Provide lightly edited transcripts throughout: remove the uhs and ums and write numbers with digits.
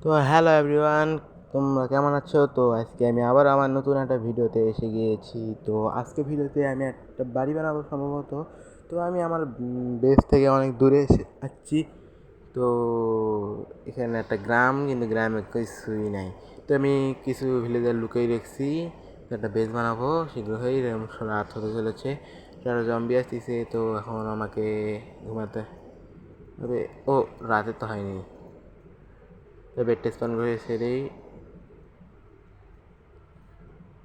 তো hello everyone, তোমরা কেমন আছো? তো আজকে আমি আবার আমার নতুন একটা ভিডিওতে এসে গিয়েছি। তো আজকে ভিডিওতে আমি একটা বাড়ি বানাবো সম্ভবত। তো আমি আমার বেস থেকে অনেক দূরে এসে যাচ্ছি। তো এখানে একটা গ্রাম, কিন্তু গ্রামে কিছুই নাই। তো আমি কিছু ভিলেজার লুকিয়ে রেখেছি। তো একটা বেস বানাবো শীঘ্রই, রাত হতে চলেছে। যারা জম্বি আসতেছে, তো এখন আমাকে ঘুমাতে হবে। ও, রাতে তো হয়নি। তো বেডটা স্পন করে সেরেই।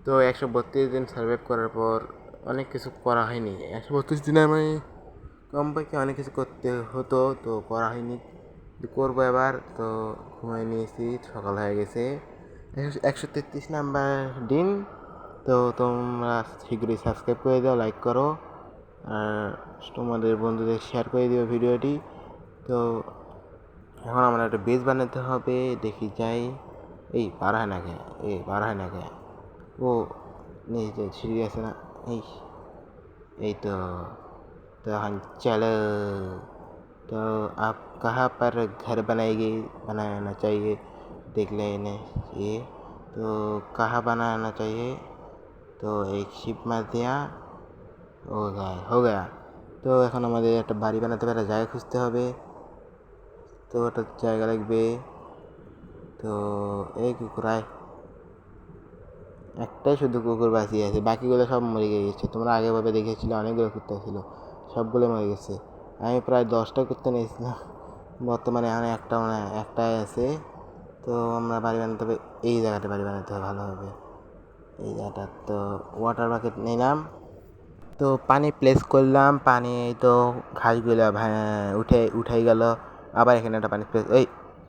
তো 132 দিন সার্ভাইভ করার পর অনেক কিছু করা হয়নি। 132 দিনে আমি কমপক্ষে অনেক কিছু করতে হতো, তো করা হয়নি। করবো এবার। তো ঘুমাই নিয়েছি, সকাল হয়ে গেছে। 133 নাম্বার দিন। তো তোমরা শীঘ্রই সাবস্ক্রাইব করে দাও, লাইক করো, আর তোমাদের বন্ধুদের শেয়ার করে দিও ভিডিওটি। তো এখন আমরা একটা বেস বানাতে হবে, দেখি যাই। এই পার হয় না কে? পার হয় না কে? ও नहीं तो सीरियस है ना। यही तो हम चलो। तो आप कहाँ पर घर बनाएंगे, बनाना चाहिए, देख लेना चाहिए। तो कहाँ बनाना चाहिए? तो एक शिप मार दिया, हो गया। তো এখন আমাদের একটা বাড়ি বানাতে পারে জায়গা খুঁজতে হবে। তো একটা জায়গা লাগবে। তো এই কুকুরায় একটাই শুধু কুকুর বাঁচিয়ে আছে, বাকিগুলো সব মরে গিয়েছে। তোমরা আগেভাবে দেখেছিলে অনেকগুলো কুত্তা ছিল, সবগুলো মরে গেছে। আমি প্রায় 10টা কুত্তা নিয়েছিলাম, বর্তমানে এখন একটাই আছে। তো আমরা বাড়ি বানাতে হবে, এই জায়গাটা বাড়ি বানাতে হবে ভালো হবে। এই জায়গাটা তো ওয়াটার বাকেট নিলাম। তো পানি প্লেস করলাম, পানি তো ঘাসগুলো উঠাই গেল। আবার এখানে একটা পানি প্লেস,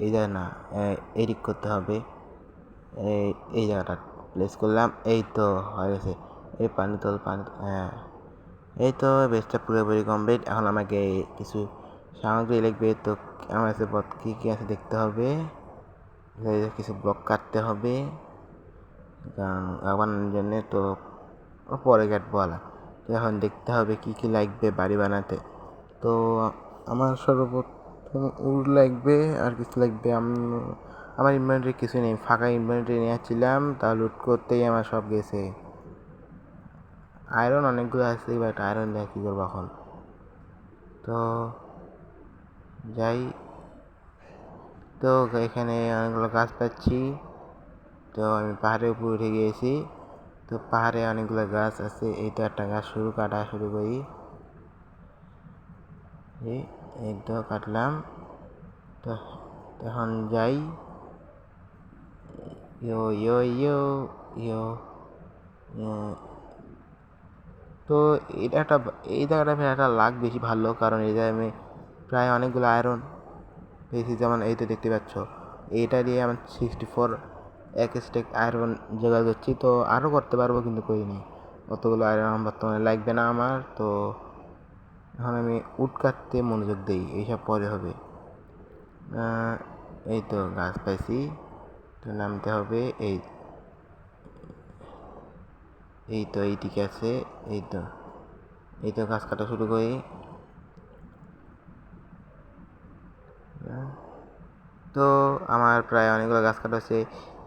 এই জায়গা না, এডিট করতে হবে। এই জায়গাটা প্লেস করলাম, এই তো হয়ে গেছে। এই পানি, হ্যাঁ, এই তো বেসটা পুরোপুরি কমপ্লিট। এখন আমাকে কিছু সামগ্রী লাগবে। তো আমার কাছে কী কী আছে দেখতে হবে। কিছু ব্লক কাটতে হবে, কারণ বানানোর জন্যে। তো পরে কাটবো আলা। তো এখন দেখতে হবে কী কী লাগবে বাড়ি বানাতে। তো আমার সর্বপ্রথম উড লাগবে, আর কিছু লাগবে। আমার ইনভেন্টরি কিছু নেই, ফাঁকা ইনভেন্টরি নিয়েছিলাম, তা লুট করতেই আমার সব গেছে। আয়রন অনেকগুলো আছে, বাট আয়রন দিয়ে কী করবো এখন? তো যাই। তো এখানে অনেকগুলো গাছ পাচ্ছি। তো আমি পাহাড়ের উপর উঠে গিয়েছি। তো পাহাড়ে অনেকগুলো গাছ আছে। এই তো একটা গাছ কাটা শুরু করি। এই তো কাটলাম। তো এখন যাই। ইয়ো ইয়ো ইয়ো ইয়ো। তো এটা একটা, এই জায়গাটা একটা লাগ বেশি ভালো, কারণ এই জায়গায় আমি প্রায় অনেকগুলো আয়রন পেয়েছি। যেমন এই তো দেখতে পাচ্ছ, এইটা দিয়ে আমার 64 এক স্টেক আয়রন জোগাড় করছি। তো আরও করতে পারবো, কিন্তু করিনি। অতগুলো আয়রন বর্তমানে লাগবে না আমার। তো এখন আমি উড কাটতে মনোযোগ দিই, এইসব পরে হবে। এই তো গাছ পাইছি। তো নামতে হবে। এই তো এইদিকে আছে। এই তো গাছ কাটা শুরু করি। তো আমার প্রায় অনেকগুলো গাছ কাটা হচ্ছে।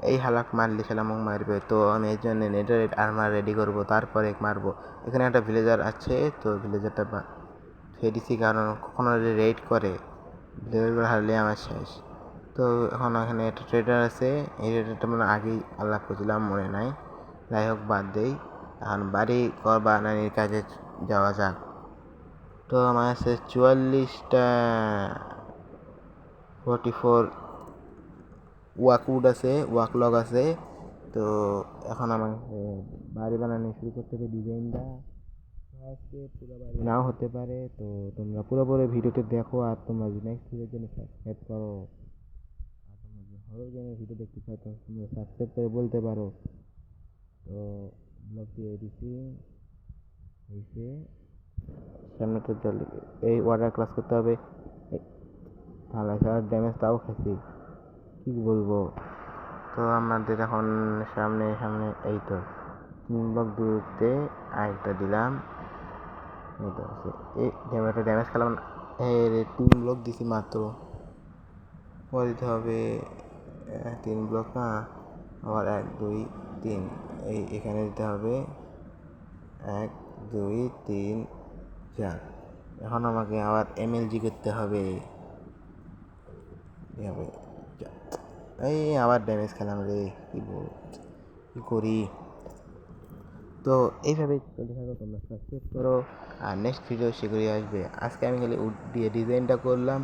এই হালাক মারলে খেলামক মারবে, তো আমি এই জন্য নেটারেট আর্মার রেডি করবো, তারপরে মারবো। এখানে একটা ভিলেজার আছে, তো ভিলেজারটা ফেরিছি, কারণ কখনো রেড করে, ভিলেজারগুলো হারলে আমার শেষ। তো এখন এখানে একটা ট্রেডার আছে, এই ট্রেডারটা মানে আগেই আল্লাহ করছিলাম, মনে নাই। যাই হোক, বাদ দেই। এখন বাড়ি ঘর বানানির কাজে যাওয়া যাক। তো আমার আছে 44টা 44 ওয়াকউড আছে, ওয়াকলগ আছে। তো এখন আমার বাড়ি বানানো শুরু করতে হবে। ডিজাইনটা আজকে পুরো বাড়ি নাও হতে পারে। তো তোমরা পুরোপুরি ভিডিওটি দেখো, আর তোমরা নেক্সট ভিডিওর জন্য সাবস্ক্রাইব করো। আর তোমরা যদি হরর গেমের ভিডিও দেখতে চাও, তো তোমরা সাবস্ক্রাইব করে বলতে পারো। তো ব্লগটি এডিসি হয়েছে, সামনে তো জল, এই ওয়াটার ক্লাস করতে হবে। ভালো আছে, আর ড্যামেজ তাও খাইছি, কী বলবো। তো আমাদের এখন সামনে সামনে এই তো 3 ব্লক দূরত্বে আরেকটা দিলাম। এই তো আছে, এই একটা ড্যামেজ খেলাম। এই 3 ব্লক দিছি মাত্র, পরে দিতে হবে। 3 ব্লক না, আবার 1 2 3 এই এখানে দিতে হবে 1 2 3 4। এখন আমাকে আবার এমএলজি করতে হবে। এই আবার ড্যামেজ খেলাম রে, কি করি। তো এইভাবে চলতে থাকো, তোমরা সাবস্ক্রাইব করো, আর নেক্সট ভিডিও শীঘ্রই আসবে। আজকে আমি খালি উড দিয়ে ডিজাইনটা করলাম,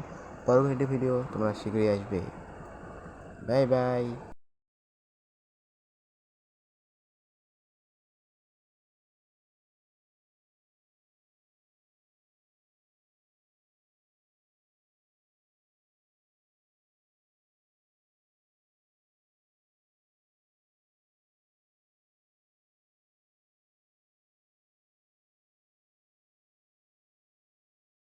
পরবর্তী ভিডিও তোমরা শীঘ্রই আসবে। Bye bye.